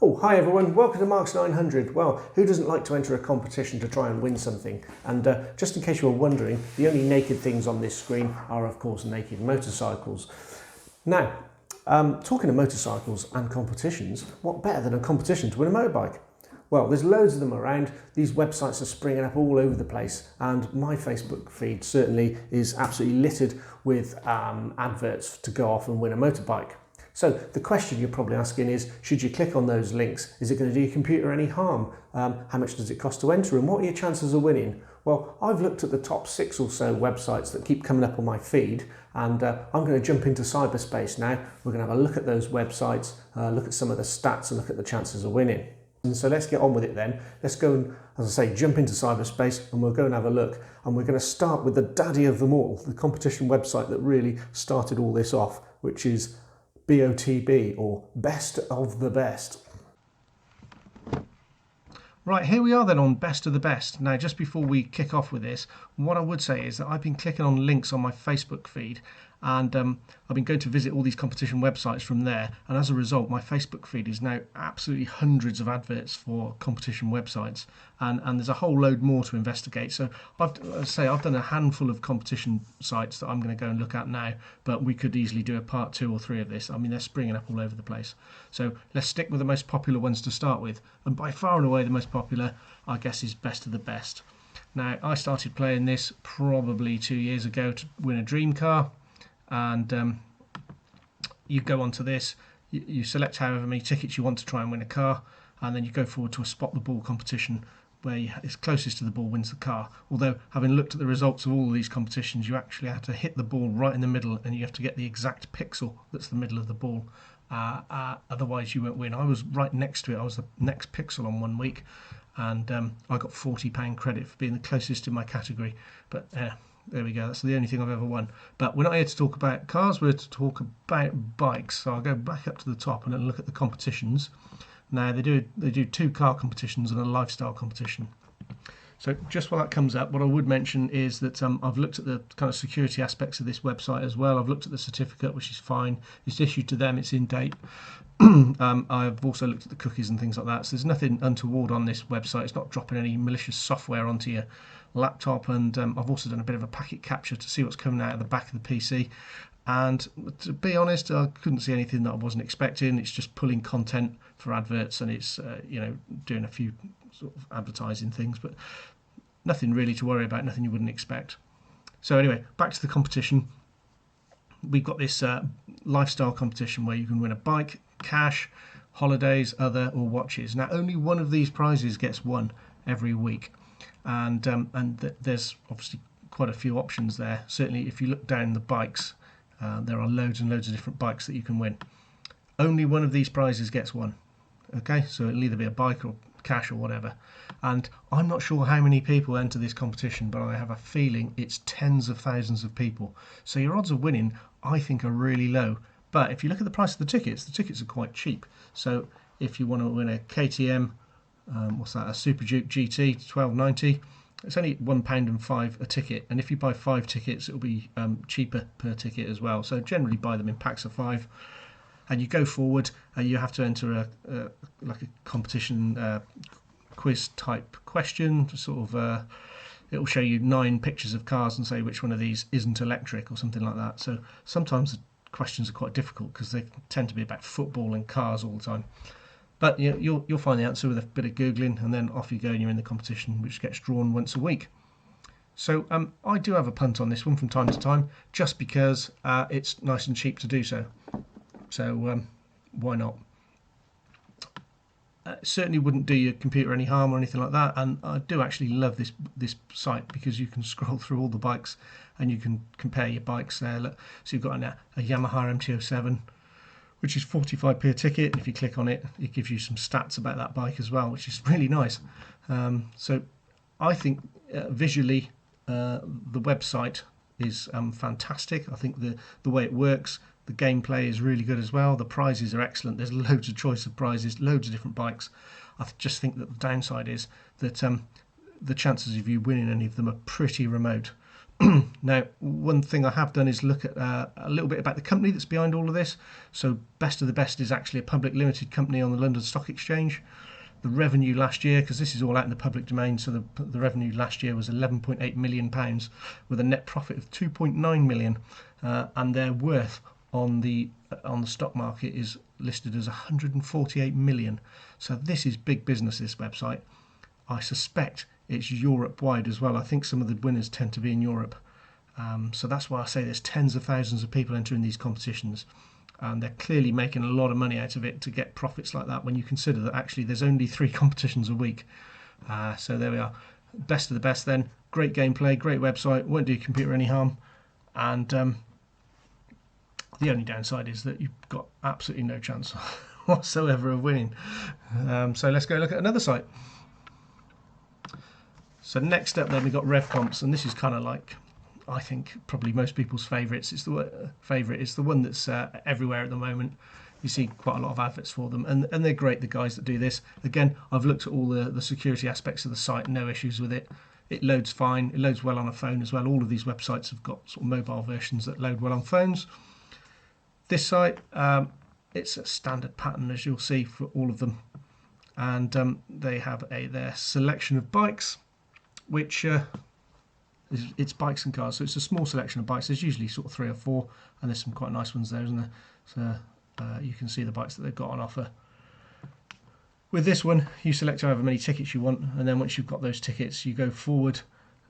Oh, hi everyone, welcome to Marks 900. Well, who doesn't like to enter a competition to try and win something? And just in case you were wondering, the only naked things on this screen are of course naked motorcycles. Now, talking of motorcycles and competitions, what better than a competition to win a motorbike? Well, there's loads of them around. These websites are springing up all over the place, and my Facebook feed certainly is absolutely littered with adverts to go off and win a motorbike. So the question you're probably asking is, should you click on those links? Is it going to do your computer any harm? How much does it cost to enter, and what are your chances of winning? Well, I've looked at the top 6 or so websites that keep coming up on my feed, and I'm going to jump into cyberspace now. We're going to have a look at those websites, look at some of the stats, and look at the chances of winning. And so let's get on with it then. Let's go and, as I say, jump into cyberspace, and we'll go and have a look. And we're going to start with the daddy of them all, the competition website that really started all this off, which is BOTB, or Best of the Best. Right, here we are then on Best of the Best. Now, just before we kick off with this, what I would say is that I've been clicking on links on my Facebook feed, and I've been going to visit all these competition websites from there, and as a result my Facebook feed is now absolutely hundreds of adverts for competition websites, and there's a whole load more to investigate. So I've done a handful of competition sites that I'm going to go and look at now, but we could easily do a part 2 or 3 of this. I mean, they're springing up all over the place. So let's stick with the most popular ones to start with, and by far and away the most popular, I guess, is Best of the Best. Now, I started playing this probably 2 years ago to win a dream car. And you go onto this, you select however many tickets you want to try and win a car, and then you go forward to a spot the ball competition where it's closest to the ball wins the car. Although, having looked at the results of all of these competitions, you actually have to hit the ball right in the middle, and you have to get the exact pixel that's the middle of the ball. Otherwise you won't win. I was right next to it. I was the next pixel on one week, and I got £40 credit for being the closest in my category. But there we go, that's the only thing I've ever won. But we're not here to talk about cars, we're here to talk about bikes. So I'll go back up to the top and look at the competitions. Now they do 2 car competitions and a lifestyle competition. So just while that comes up, what I would mention is that I've looked at the kind of security aspects of this website as well. I've looked at the certificate, which is fine. It's issued to them, it's in date. I've also looked at the cookies and things like that. So there's nothing untoward on this website. It's not dropping any malicious software onto your laptop, and I've also done a bit of a packet capture to see what's coming out of the back of the PC. And to be honest, I couldn't see anything that I wasn't expecting. It's just pulling content for adverts, and it's doing a few sort of advertising things, but nothing really to worry about, nothing you wouldn't expect. So anyway, back to the competition. We've got this lifestyle competition where you can win a bike, cash, holidays, other, or watches. Now, only one of these prizes gets won every week, and there's obviously quite a few options there. Certainly, if you look down the bikes, there are loads and loads of different bikes that you can win. Only one of these prizes gets won. Okay, so it'll either be a bike or cash or whatever. And I'm not sure how many people enter this competition, but I have a feeling it's tens of thousands of people. So your odds of winning, I think, are really low. But if you look at the price of the tickets are quite cheap. So if you want to win a KTM, a Super Duke GT, £12.90, it's only £1.05 a ticket. And if you buy 5 tickets, it'll be cheaper per ticket as well. So generally buy them in packs of 5. And you go forward, and you have to enter a competition quiz type question. To sort of, it will show you 9 pictures of cars and say which one of these isn't electric or something like that. So sometimes the questions are quite difficult because they tend to be about football and cars all the time. But you'll find the answer with a bit of googling, and then off you go, and you're in the competition, which gets drawn once a week. So I do have a punt on this one from time to time, just because it's nice and cheap to do so. So why not? Certainly wouldn't do your computer any harm or anything like that. And I do actually love this site because you can scroll through all the bikes and you can compare your bikes there. Look, so you've got a Yamaha MT-07, which is 45p a ticket. If you click on it, it gives you some stats about that bike as well, which is really nice. So I think visually the website is fantastic. I think the way it works, the gameplay is really good as well. The prizes are excellent. There's loads of choice of prizes, loads of different bikes. I just think that the downside is that the chances of you winning any of them are pretty remote. Now, one thing I have done is look at a little bit about the company that's behind all of this. So Best of the Best is actually a public limited company on the London Stock Exchange. The revenue last year, because this is all out in the public domain, so the revenue last year was £11.8 million with a net profit of £2.9 million, and their worth on the stock market is listed as 148 million. So this is big business, this website. I suspect it's Europe-wide as well. I think some of the winners tend to be in Europe. So that's why I say there's tens of thousands of people entering these competitions. And they're clearly making a lot of money out of it to get profits like that when you consider that actually there's only 3 competitions a week. So there we are. Best of the Best then. Great gameplay, great website, won't do your computer any harm. And the only downside is that you've got absolutely no chance whatsoever of winning. So let's go look at another site. So next up then we've got RevPumps, and this is kind of like, I think, probably most people's favourites. It's the one that's everywhere at the moment. You see quite a lot of adverts for them, and they're great, the guys that do this. Again, I've looked at all the security aspects of the site, no issues with it. It loads fine, it loads well on a phone as well. All of these websites have got sort of mobile versions that load well on phones. This site, it's a standard pattern, as you'll see, for all of them. And they have their selection of bikes, which it's bikes and cars, so it's a small selection of bikes. There's usually sort of 3 or 4, and there's some quite nice ones there, isn't there? So you can see the bikes that they've got on offer. With this one, you select however many tickets you want, and then once you've got those tickets, you go forward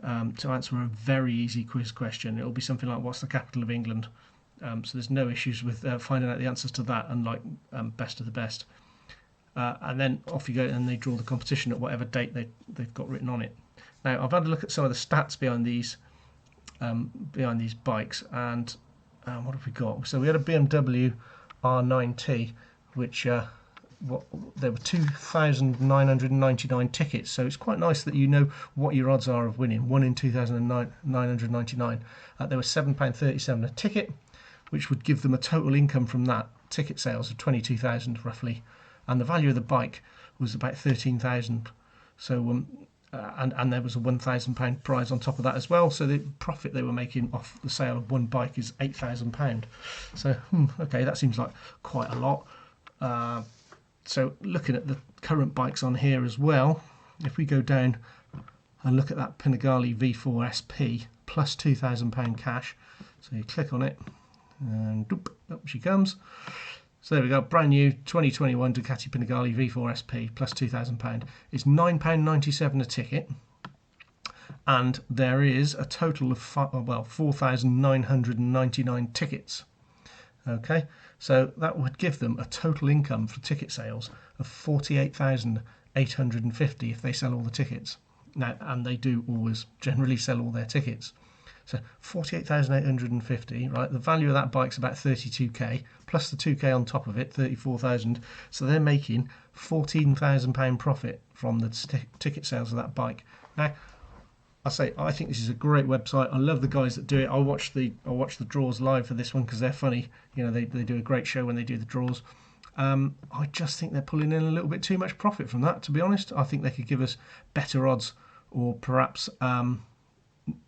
to answer a very easy quiz question. It'll be something like, what's the capital of England? So there's no issues with finding out the answers to that, unlike Best of the Best. And then off you go, and they draw the competition at whatever date they've got written on it. Now, I've had a look at some of the stats behind these bikes, and what have we got? So we had a BMW R9T, which there were 2,999 tickets. So it's quite nice that you know what your odds are of winning. 1 in 2,999. There was £7.37 a ticket, which would give them a total income from that ticket sales of 22,000 roughly, and the value of the bike was about 13,000. So and there was a £1,000 prize on top of that as well. So the profit they were making off the sale of one bike is £8,000. So okay, that seems like quite a lot. So looking at the current bikes on here as well, if we go down and look at that Panigale V4 SP plus £2,000 cash, so you click on it and doop, up she comes. So there we go, brand new 2021 Ducati Panigale V4 SP plus £2,000. It's £9.97 a ticket, and there is a total of 4,999 tickets. Okay, so that would give them a total income for ticket sales of 48,850 if they sell all the tickets. Now, and they do always generally sell all their tickets. So 48,850, right? The value of that bike's about 32k, plus the 2k on top of it, 34,000. So they're making £14,000 profit from the ticket sales of that bike. Now, I think this is a great website. I love the guys that do it. I watch the draws live for this one because they're funny. You know, they do a great show when they do the draws. I just think they're pulling in a little bit too much profit from that, to be honest. I think they could give us better odds, or perhaps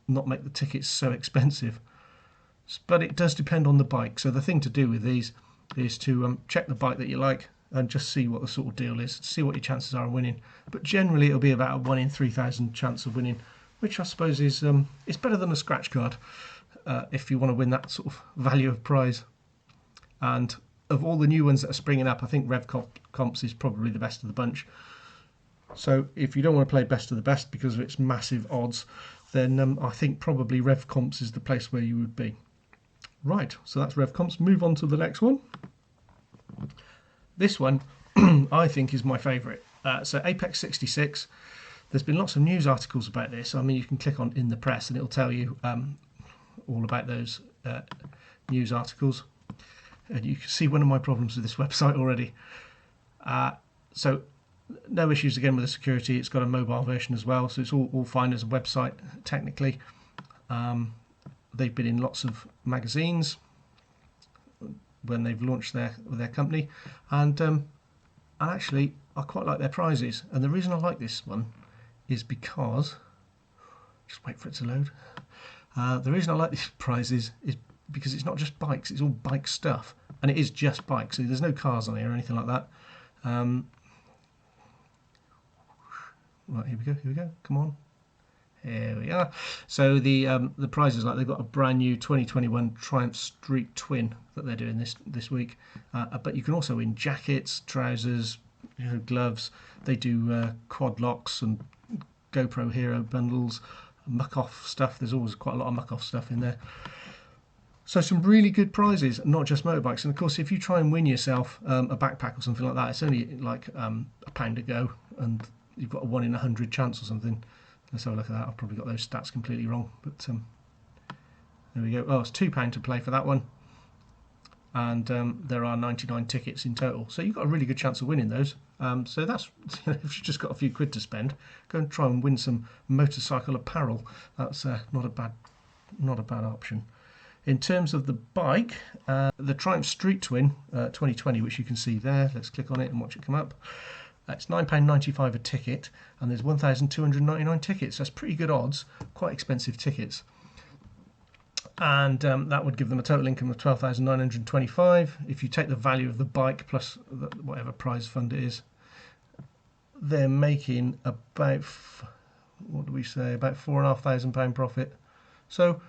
not make the tickets so expensive. But it does depend on the bike. So the thing to do with these is to check the bike that you like and just see what the sort of deal is, see what your chances are of winning. But generally it'll be about a 1 in 3,000 chance of winning, which I suppose is it's better than a scratch card if you want to win that sort of value of prize. And of all the new ones that are springing up, I think RevPumps is probably the best of the bunch. So if you don't want to play Best of the Best because of its massive odds, then I think probably RevPumps is the place where you would be. Right, so that's RevPumps. Move on to the next one. This one I think is my favourite. So Apex 66. There's been lots of news articles about this. I mean, you can click on In the Press and it'll tell you all about those news articles. And you can see one of my problems with this website already. So no issues again with the security. It's got a mobile version as well, so it's all fine as a website technically. They've been in lots of magazines when they've launched their company, and actually I quite like their prizes. And the reason I like this one is because, just wait for it to load, The reason I like these prizes is because it's not just bikes, it's all bike stuff. And it is just bikes, so there's no cars on here or anything like that. Right, here we go, come on. Here we are. So the prizes, like they've got a brand new 2021 Triumph Street Twin that they're doing this week. But you can also win jackets, trousers, gloves. They do quad locks and GoPro Hero bundles, muck off stuff. There's always quite a lot of muck off stuff in there. So some really good prizes, not just motorbikes. And of course, if you try and win yourself a backpack or something like that, it's only like £1 to go, and you've got a 1 in 100 chance or something. Let's have a look at that. I've probably got those stats completely wrong, but there we go. Oh, it's £2 to play for that one, and there are 99 tickets in total. So you've got a really good chance of winning those. So that's if you've just got a few quid to spend, go and try and win some motorcycle apparel. That's not a bad option. In terms of the bike, the Triumph Street Twin 2020, which you can see there, let's click on it and watch it come up. It's £9.95 a ticket, and there's 1,299 tickets. That's pretty good odds, quite expensive tickets. And that would give them a total income of £12,925. If you take the value of the bike plus whatever prize fund it is, they're making about, what do we say, about £4,500 profit. So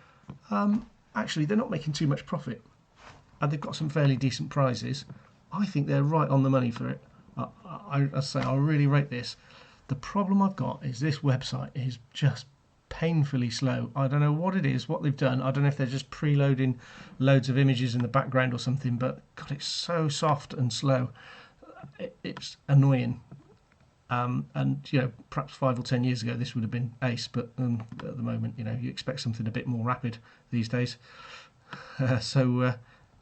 actually, they're not making too much profit, and they've got some fairly decent prizes. I think they're right on the money for it. I say I really rate this. The problem I've got is this website is just painfully slow. I don't know what it is, what they've done. I don't know if they're just preloading loads of images in the background or something, but God, it's so soft and slow. It's annoying. And perhaps 5 or 10 years ago this would have been ace, but at the moment, you expect something a bit more rapid these days.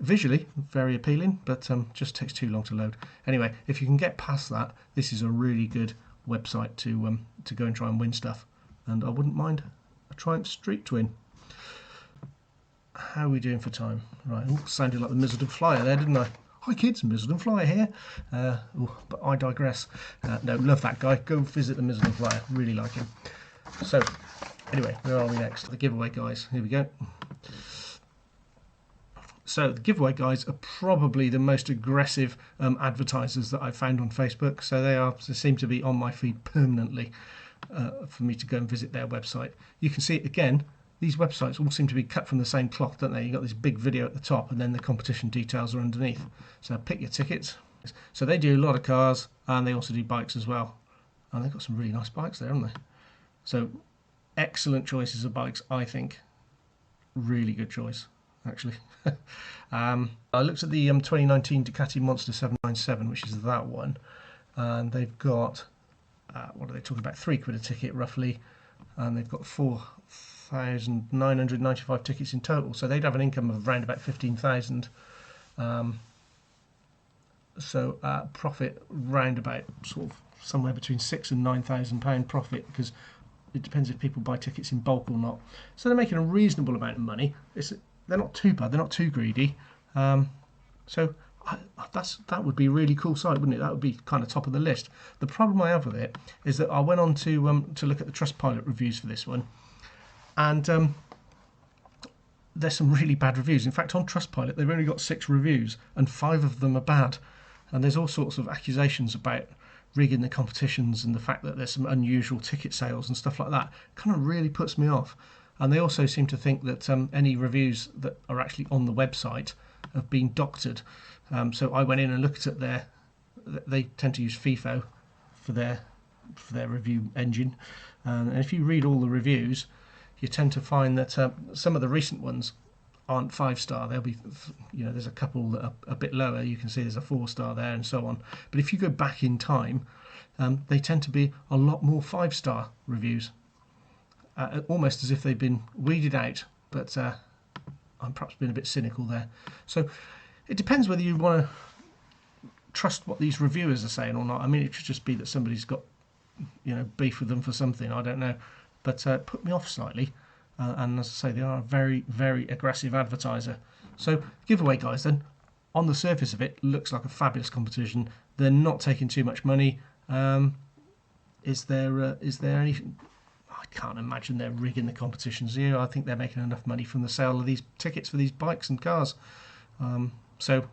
Visually very appealing, but just takes too long to load. Anyway, if you can get past that, this is a really good website to go and try and win stuff, and I wouldn't mind a Triumph Street Twin. How are we doing for time? Right, sounded like the Mizzleton Flyer there, didn't I? Hi kids, Mizzleton Flyer here. But I digress. No, love that guy. Go visit the Mizzleton Flyer. Really like him. So, anyway, where are we next? The giveaway guys. Here we go. So the giveaway guys are probably the most aggressive advertisers that I've found on Facebook. So they seem to be on my feed permanently for me to go and visit their website. You can see it again. These websites all seem to be cut from the same cloth, don't they? You've got this big video at the top, and then the competition details are underneath. So pick your tickets. So they do a lot of cars, and they also do bikes as well. And they've got some really nice bikes there, haven't they? So excellent choices of bikes, I think. Really good choice, actually. I looked at the 2019 Ducati Monster 797, which is that one, and they've got, what are they talking about, £3 a ticket roughly, and they've got 4,995 tickets in total, so they'd have an income of around about 15,000. So profit round about sort of somewhere between £6,000 and £9,000 profit, because it depends if people buy tickets in bulk or not. So they're making a reasonable amount of money. They're not too bad, they're not too greedy. So that would be a really cool site, wouldn't it? That would be kind of top of the list. The problem I have with it is that I went on to look at the Trustpilot reviews for this one, and there's some really bad reviews. In fact, on Trustpilot they've only got 6 reviews, and 5 of them are bad. And there's all sorts of accusations about rigging the competitions and the fact that there's some unusual ticket sales and stuff like that. Kind of really puts me off. And they also seem to think that any reviews that are actually on the website have been doctored. So I went in and looked at they tend to use FIFO for their review engine. And if you read all the reviews, you tend to find that some of the recent ones aren't 5-star. There'll be, there's a couple that are a bit lower. You can see there's a 4-star there and so on. But if you go back in time, they tend to be a lot more 5-star reviews. Almost as if they've been weeded out, but I'm perhaps being a bit cynical there. So it depends whether you want to trust what these reviewers are saying or not. I mean, it could just be that somebody's got beef with them for something, I don't know, but put me off slightly. And as I say, they are a very, very aggressive advertiser. So giveaway guys then, on the surface of it, looks like a fabulous competition. They're not taking too much money. Is there any? can't imagine they're rigging the competitions here. I think they're making enough money from the sale of these tickets for these bikes and cars. So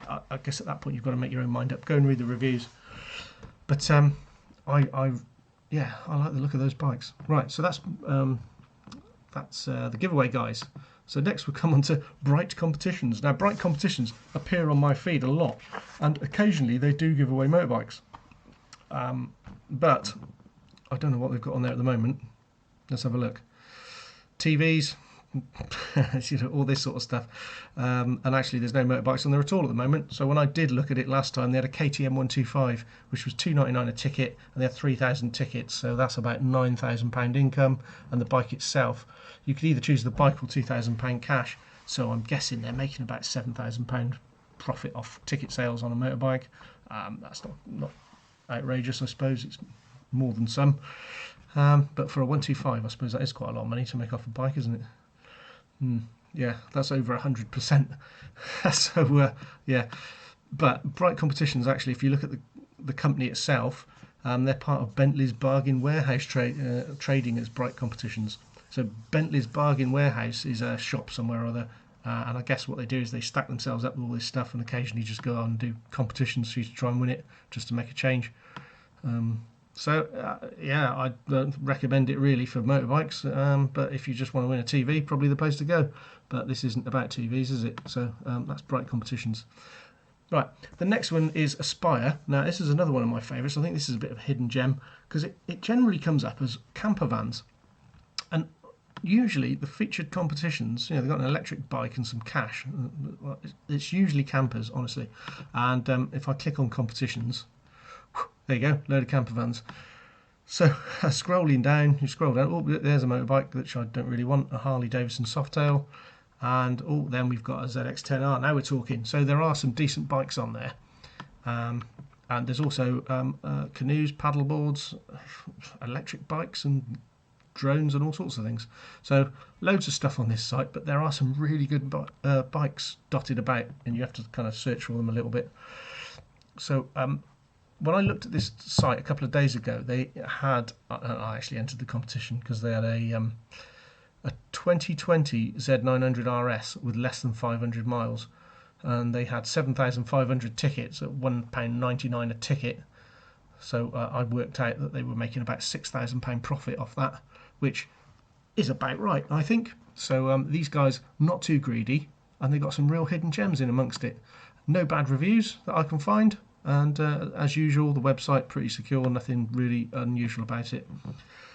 I guess at that point you've got to make your own mind up. Go and read the reviews. But I like the look of those bikes. Right, so that's the giveaway, guys. So next we'll come on to Bright Competitions. Now, Bright Competitions appear on my feed a lot, and occasionally they do give away motorbikes. But I don't know what they've got on there at the moment. Let's have a look. TVs, all this sort of stuff. And actually there's no motorbikes on there at all at the moment. So when I did look at it last time, they had a KTM 125, which was £2.99 a ticket, and they had 3,000 tickets. So that's about £9,000 income. And the bike itself, you could either choose the bike or £2,000 cash. So I'm guessing they're making about £7,000 profit off ticket sales on a motorbike. That's not outrageous, I suppose. It's more than some. But for a 125, I suppose that is quite a lot of money to make off a bike, isn't it? Yeah, that's over 100%. So yeah, but Bright Competitions, actually, if you look at the company itself, they're part of Bentley's Bargain Warehouse trading as Bright Competitions. So Bentley's Bargain Warehouse is a shop somewhere or other, and I guess what they do is they stack themselves up with all this stuff and occasionally just go out and do competitions for you to try and win it, just to make a change. Yeah, I don't recommend it really for motorbikes, but if you just want to win a TV, probably the place to go. But this isn't about TVs, is it? So that's Bright Competitions. Right, the next one is Aspire. Now, this is another one of my favourites. I think this is a bit of a hidden gem, because it generally comes up as camper vans. And usually the featured competitions, they've got an electric bike and some cash. It's usually campers, honestly. And if I click on competitions, there you go, load of camper vans. So scrolling down, you scroll down, oh, there's a motorbike, which I don't really want, a Harley Davidson Softail. And then we've got a ZX-10R. Now we're talking. So there are some decent bikes on there. And there's also canoes, paddle boards, electric bikes and drones and all sorts of things. So loads of stuff on this site, but there are some really good bikes dotted about, and you have to kind of search for them a little bit. So when I looked at this site a couple of days ago, they had, I actually entered the competition because they had a 2020 Z900 RS with less than 500 miles, and they had 7,500 tickets at £1.99 a ticket. So I worked out that they were making about £6,000 profit off that, which is about right, I think. So these guys, not too greedy, and they got some real hidden gems in amongst it. No bad reviews that I can find, and as usual, the website pretty secure, nothing really unusual about it.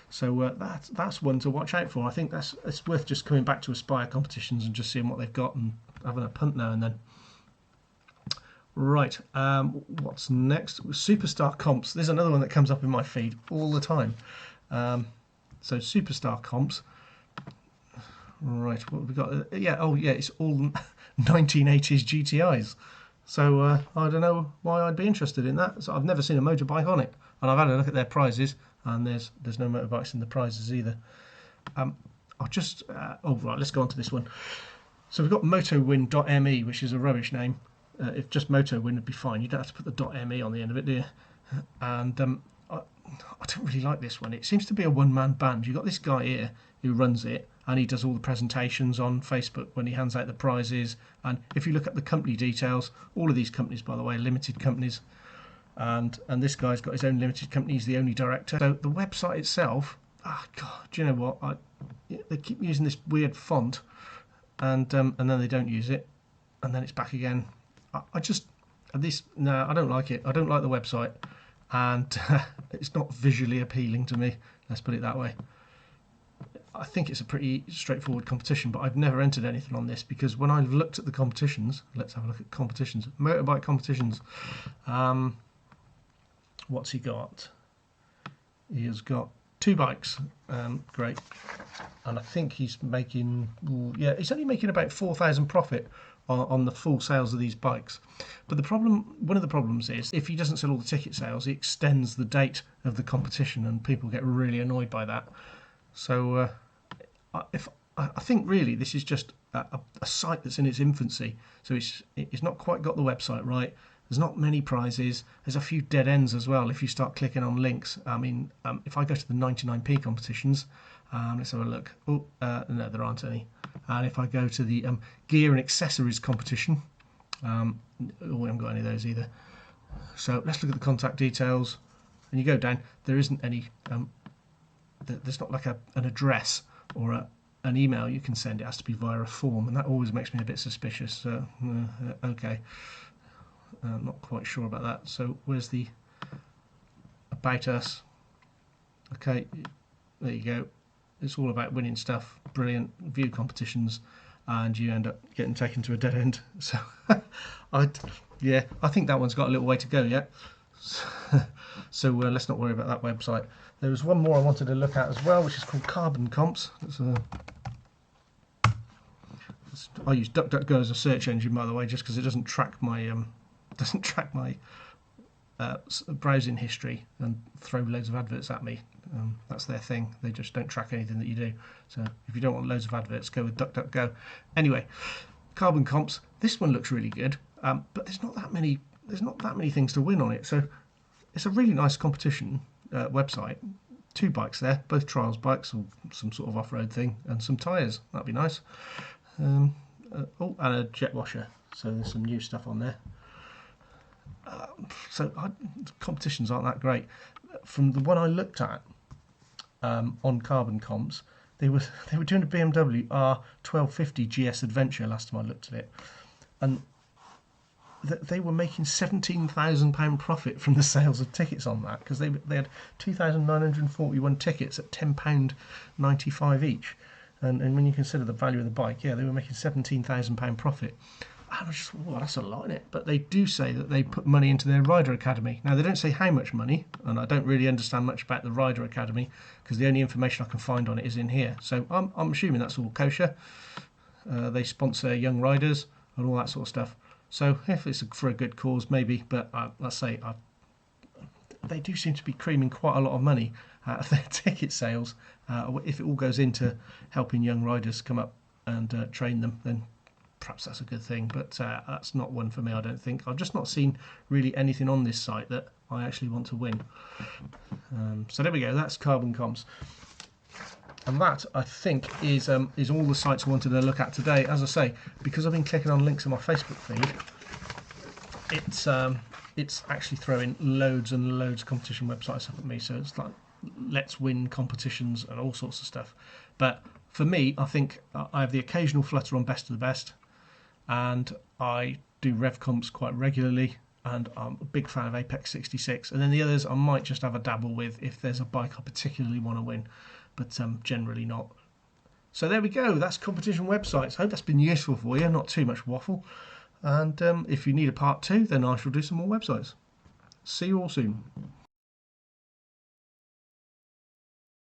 So that's one to watch out for. I think it's worth just coming back to Aspire Competitions and just seeing what they've got and having a punt now and then. Right, what's next? Superstar Comps. There's another one that comes up in my feed all the time. So Superstar Comps. Right, what have we got? It's all 1980s GTIs. So I don't know why I'd be interested in that. So I've never seen a motorbike on it, and I've had a look at their prizes, and there's no motorbikes in the prizes either. Let's go on to this one. So we've got motowin.me, which is a rubbish name. If just Motowin would be fine. You don't have to put the .me on the end of it, do you? And I don't really like this one. It seems to be a one-man band. You've got this guy here who runs it, and he does all the presentations on Facebook when he hands out the prizes. And if you look at the company details, all of these companies, by the way, are limited companies. And this guy's got his own limited company. He's the only director. So the website itself, God, do you know what? They keep using this weird font, and then they don't use it, and then it's back again. I don't like it. I don't like the website, and it's not visually appealing to me. Let's put it that way. I think it's a pretty straightforward competition, but I've never entered anything on this because when I've looked at the competitions, let's have a look at competitions, motorbike competitions. What's he got? He has got 2 bikes, great, and I think he's making, he's only making about 4,000 profit on the full sales of these bikes. But one of the problems is if he doesn't sell all the ticket sales, he extends the date of the competition, and people get really annoyed by that. So I think really this is just a site that's in its infancy, so it's not quite got the website right. There's not many prizes. There's a few dead ends as well if you start clicking on links. I mean, if I go to the 99p competitions, let's have a look. Oh, no, there aren't any. And if I go to the gear and accessories competition, we haven't got any of those either. So let's look at the contact details. And you go down, there isn't any, there's not like an address or an email you can send. It has to be via a form, and that always makes me a bit suspicious. So, okay. I'm not quite sure about that. So where's the about us? Okay, there you go. It's all about winning stuff. Brilliant. View competitions, and you end up getting taken to a dead end. So I think that one's got a little way to go yet. So let's not worry about that website. There was one more I wanted to look at as well, which is called Carbon Comps. I use DuckDuckGo as a search engine, by the way, just because it doesn't track my browsing history and throw loads of adverts at me. That's their thing. They just don't track anything that you do. So if you don't want loads of adverts, go with DuckDuckGo. Anyway, Carbon Comps. This one looks really good, but there's not that many things to win on it. So it's a really nice competition website. 2 bikes there, both trials bikes or some sort of off-road thing, and some tyres. That'd be nice. And a jet washer. So there's some new stuff on there. Competitions aren't that great. From the one I looked at on Carbon Comps, they were doing a BMW R1250 GS Adventure last time I looked at it, and they were making £17,000 profit from the sales of tickets on that, because they had 2,941 tickets at £10.95 each, and when you consider the value of the bike, yeah, they were making £17,000 profit. And I was just, well, that's a lot in it. But they do say that they put money into their Rider Academy. Now, they don't say how much money, and I don't really understand much about the Rider Academy because the only information I can find on it is in here. So I'm assuming that's all kosher. They sponsor young riders and all that sort of stuff. So if it's for a good cause, maybe. But let's say they do seem to be creaming quite a lot of money out of their ticket sales. If it all goes into helping young riders come up and train them, then perhaps that's a good thing, but that's not one for me, I don't think. I've just not seen really anything on this site that I actually want to win. So there we go, that's Carbon Comps. And that, I think, is all the sites I wanted to look at today. As I say, because I've been clicking on links on my Facebook feed, it's actually throwing loads and loads of competition websites up at me, so it's like let's win competitions and all sorts of stuff. But for me, I think I have the occasional flutter on Best of the Best, and I do RevPumps quite regularly, and I'm a big fan of Apex 66, and then the others I might just have a dabble with if there's a bike I particularly want to win, but generally not. So there we go, that's competition websites. I hope that's been useful for you, not too much waffle, and if you need a part 2, then I shall do some more websites. See you all soon.